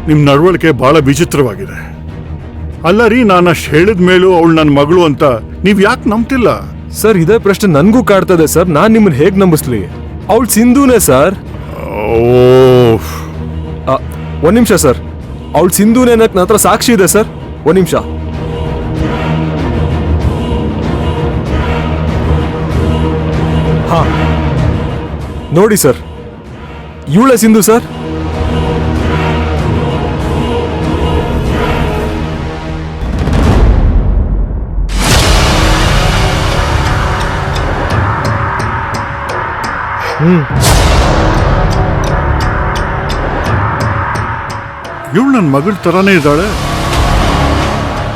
ನಿಮ್ ನಡವಳಿಕೆ ಬಹಳ ವಿಚಿತ್ರವಾಗಿದೆ. ಅಲ್ಲ ರೀ, ನಾನು ಅಷ್ಟು ಹೇಳಿದ ಮೇಲೂ ಅವಳು ನನ್ನ ಮಗಳು ಅಂತ ನೀವ್ ಯಾಕೆ ನಂಬ್ತಿಲ್ಲ? ಸರ್, ಇದೇ ಪ್ರಶ್ನೆ ನನ್ಗೂ ಕಾಡ್ತದೆ ಸರ್. ನಾನ್ ನಿಮ್ಮನ್ನ ಹೇಗ್ ನಂಬಿಸ್ಲಿ? ಅವಳು ಸಿಂಧುನೇ ಸರ್. ಒಂದ್ ನಿಮಿಷ ಸರ್, ಅವಳು ಸಿಂಧುನೇ ಅನ್ನಕ್ ನನ್ನ ಹತ್ರ ಸಾಕ್ಷಿ ಇದೆ ಸರ್. ಒಂದ್ ನಿಮಿಷ. ಹಾ, ನೋಡಿ ಸರ್, ಇವಳೆ ಸಿಂಧು ಸರ್. ಇವಳು ನನ್ನ ಮಗಳ ತರಾನೇ ಇದ್ದಾಳೆ.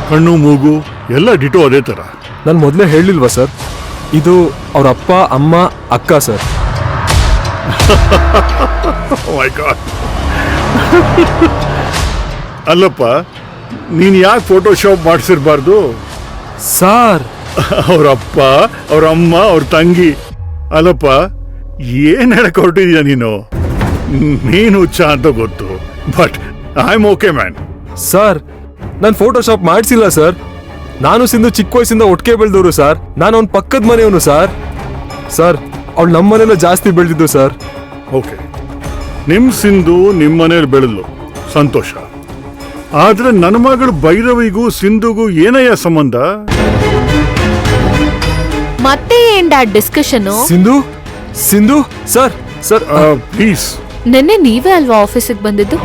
ಕಣ್ಣು ಮೂಗು ಎಲ್ಲ ಡಿಟೋ ಅದೇ ತರ. ನಾನು ಮೊದಲೇ ಹೇಳಿಲ್ವಾ ಸರ್, ಇದು ಅವ್ರ ಅಪ್ಪ ಅಮ್ಮ ಅಕ್ಕ ಸರ್. ಅಲ್ಲಪ್ಪ, ನೀನ್ ಯಾಕೆ ಫೋಟೋಶಾಪ್ ಮಾಡಿಸಿರ್ಬಾರ್ದು ಸಾರ್? ಅವ್ರ ಅಪ್ಪ, ಅವ್ರ ಅಮ್ಮ, ಅವ್ರ ತಂಗಿ. ಅಲ್ಲಪ್ಪ, ಏನ್ ಹೇಳಕ್ ಹೊರಟಿದ್ಯಾ ನೀನು? ನೀನು ಹುಚ್ಚ ಅಂತ ಗೊತ್ತು, but I am okay man. Sir, ನಾನು ಫೋಟೋಶಾಪ್ ಮಾಡಿಸಿಲ್ಲ ಸರ್. ನಾನು ಸಿಂಧು ಚಿಕ್ಕ ವಯಸ್ಸಿಂದ ಒಟ್ಟಿಗೆ ಬೆಳೆದವರು ಸರ್. ನಾನು ಅವ್ನ ಪಕ್ಕದ ಮನೆಯವನು ಸರ್. ಸರ್, ಅವಳು ನಮ್ಮ ಮನೇಲಿ ಜಾಸ್ತಿ ಬೆಳೆದಿದ್ದು ಸರ್. ಓಕೆ, ನಿಮ್ ಸಿಂಧು ನಿಮ್ಮ ಮನೇಲಿ ಬೆಳೆದ್ಲು, ಸಂತೋಷ. ಆದ್ರೆ ನನ್ನ ಮಗಳು ಭೈರವಿಗೂ ಸಿಂಧುಗೂ ಏನಯ್ಯ ಸಂಬಂಧ? ಮತ್ತೆ ಏನ್ dad discussion? Sindhu Sindhu sir sir please. ನೆನ್ನೆ ನೀವೇ ಅಲ್ವಾ ಆಫೀಸಿಗೆ ಬಂದಿದ್ದು?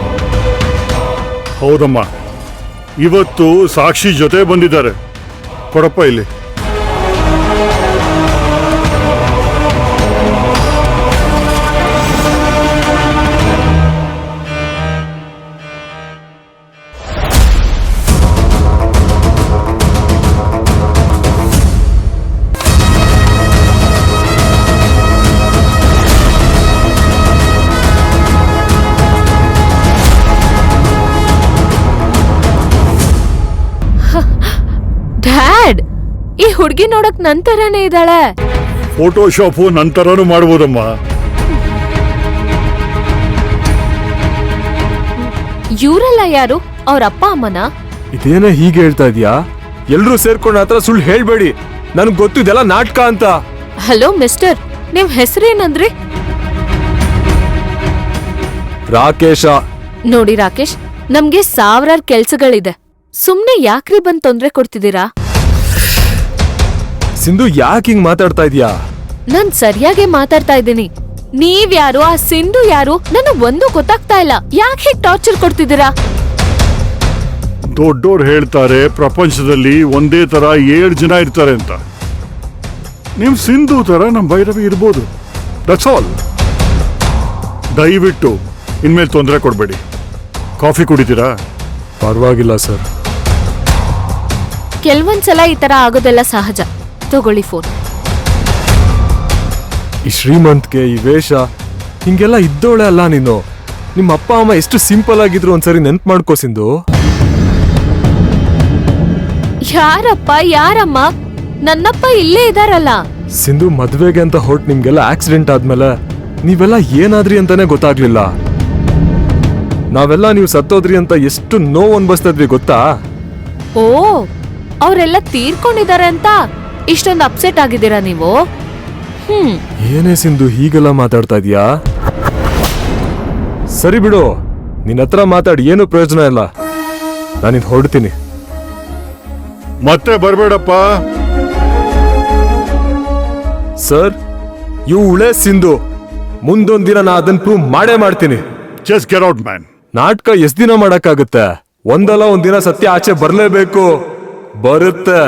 ಹೌದಮ್ಮ, ಇವತ್ತು ಸಾಕ್ಷಿ ಜೊತೆ ಬಂದಿದ್ದಾರೆ. ಕೊಡಪ್ಪ ಇಲ್ಲಿ. ಡ್ಯಾಡ್, ಈ ಹುಡ್ಗಿ ನೋಡಕ್ ನನ್ ತರಾನೇ ಇದ್ದಾಳೆ. ಫೋಟೋಶಾಪು ನಂತರನೂ ಮಾಡ್ಬೋದಮ್ಮ. ಇವರೆಲ್ಲ ಯಾರು? ಅವ್ರ ಅಪ್ಪ ಅಮ್ಮನ? ಇದೇನೇ ಹೀಗೆ ಹೇಳ್ತಾ ಇದೀಯಾ? ಎಲ್ರೂ ಸೇರ್ಕೊಂಡು ಹತ್ರ ಸುಳ್ಳು ಹೇಳ್ಬೇಡಿ. ನನ್ಗೆ ಗೊತ್ತಿದೆಲ್ಲ ನಾಟಕ ಅಂತ. ಹಲೋ ಮಿಸ್ಟರ್, ನಿಮ್ ಹೆಸರೇನಂದ್ರಿ? ರಾಕೇಶ. ನೋಡಿ ರಾಕೇಶ್, ನಮ್ಗೆ ಸಾವಿರಾರು ಕೆಲ್ಸಗಳಿದೆ. ಸುಮ್ನೆ ಯಾಕ್ರಿ ಬಂದ್ ತೊಂದ್ರೆ ಕೊಡ್ತಿದ್ದೀರಾ? ಸಿಂಧು, ಯಾಕೆ ಹಿಂಗ್ ಮಾತಾಡ್ತಾ ಇದೀಯಾ? ನಾನ್ ಸರಿಯಾಗಿ ಮಾತಾಡ್ತಾ ಇದ್ದೀನಿ. ನೀವ್ಯಾರು, ಆ ಸಿಂಧು ಯಾರು, ನನಗ್ ಒಂದು ಗೊತ್ತಾಗ್ತಾ ಇಲ್ಲ. ಯಾಕೆ ಹೀಗ್ ಟಾರ್ಚರ್ ಕೊಡ್ತಿದ್ದೀರಾ? ದೊಡ್ಡೋರು ಹೇಳ್ತಾರೆ ಪ್ರಪಂಚದಲ್ಲಿ ಒಂದೇ ತರ 7 ಜನ ಇರ್ತಾರೆ ಅಂತ. ನಿಮ್ ಸಿಂಧು ತರ ನಮ್ ಭೈರವಿ ಇರ್ಬೋದು, ದಟ್ಸ್ ಆಲ್. ದಯವಿಟ್ಟು ಇನ್ಮೇಲೆ ತೊಂದರೆ ಕೊಡ್ಬೇಡಿ. ಕಾಫಿ ಕುಡಿತೀರಾ? ಪರವಾಗಿಲ್ಲ ಸರ್. ಕೆಲ್ವೊಂದ್ಸಲ ಈ ತರ ಆಗೋದೆಲ್ಲ ಸಹಜ. ತಗೊಳ್ಳಿ ಫೋನ್. ಈ ಶ್ರೀಮಂತ್ಗೆ, ಈ ವೇಷ, ಹಿಂಗೆಲ್ಲ ಇದ್ದೋಳೆ ಅಲ್ಲ ನೀನು. ನಿಮ್ಮ ಅಪ್ಪ ಅಮ್ಮ ಎಷ್ಟು ಸಿಂಪಲ್ ಆಗಿದ್ರು ಒಂದ್ಸರಿ ನೆನ್ಪು ಮಾಡ್ಕೋ ಸಿಂಧು. ಯಾರಪ್ಪ ಯಾರಮ್ಮ? ನನ್ನಪ್ಪ ಇಲ್ಲೇ ಇದಾರಲ್ಲ. ಸಿಂಧು, ಮದ್ವೆಗೆ ಅಂತ ಹೊರಟು ನಿಮ್ಗೆಲ್ಲ ಆಕ್ಸಿಡೆಂಟ್ ಆದ್ಮೇಲೆ ನೀವೆಲ್ಲ ಏನಾದ್ರಿ ಅಂತಾನೆ ಗೊತ್ತಾಗ್ಲಿಲ್ಲ. ನಾವೆಲ್ಲ ನೀವು ಸತ್ತೋದ್ರಿ ಅಂತ ಎಷ್ಟು ನೋವು ಅನ್ಭವಿಸ್ತಾ ಇದ್ವಿ ಗೊತ್ತಾ? ಓ, ಅವರೆಲ್ಲ ತೀರ್ಕೊಂಡಿದ್ದಾರೆ ಅಂತ ಇಷ್ಟೊಂದು ಅಪ್ಸೆಟ್ ಆಗಿದ್ದೀರಾ ನೀವು? ಏನೇ ಸಿಂಧು ಹೀಗೆಲ್ಲ ಮಾತಾಡ್ತಾ ಇದೀಯಾ? ಸರಿ ಬಿಡು, ನಿನ್ನ ಹತ್ರ ಮಾತಾಡಿ ಏನು ಪ್ರಯೋಜನ ಇಲ್ಲ. ನಾನಿದ್ ಹೊರಡ್ತೀನಿ. ಮತ್ತೆ ಬರ್ಬೇಡಪ್ಪ. ಸರ್, ಇವಳೇ ಸಿಂಧು. ಮುಂದೊಂದಿನ ನಾ ಅದನ್ನ ಪ್ರೂವ್ ಮಾಡೇ ಮಾಡ್ತೀನಿ. Just get out man. ನಾಟಕ ಎಷ್ಟ್ ದಿನ ಮಾಡಕ್ಕಾಗುತ್ತೆ? ಒಂದಲ್ಲ ಒಂದಿನ ಸತ್ಯ ಆಚೆ ಬರ್ಲೇಬೇಕು. ಬರುತ್ತೆ.